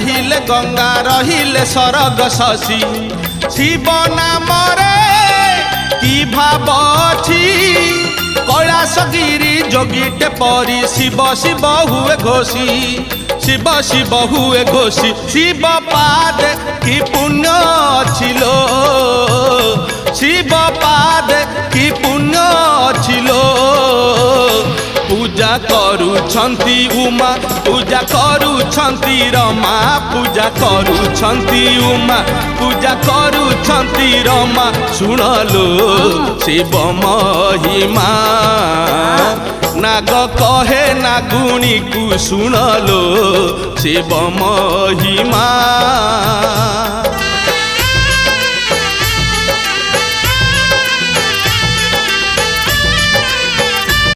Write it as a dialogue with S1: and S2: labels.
S1: रहिले गंगा रहिले सरग शशि शिव नाम रे की भाव अछि कैलासगिरी जोगीटे परी शिव शिव हुए घोषी शिव शिव हुए घोषी शिव पाद की पुण्य छिलो शिव पाद की पुण्य छिलो पूजा करुछंती उमा पूजा करुछंती रमा पूजा करुछंती उमा पूजा करुछंती रमा सुनलो शिव महिमा नाग कहे नागुणी को सुनलो शिव महिमा।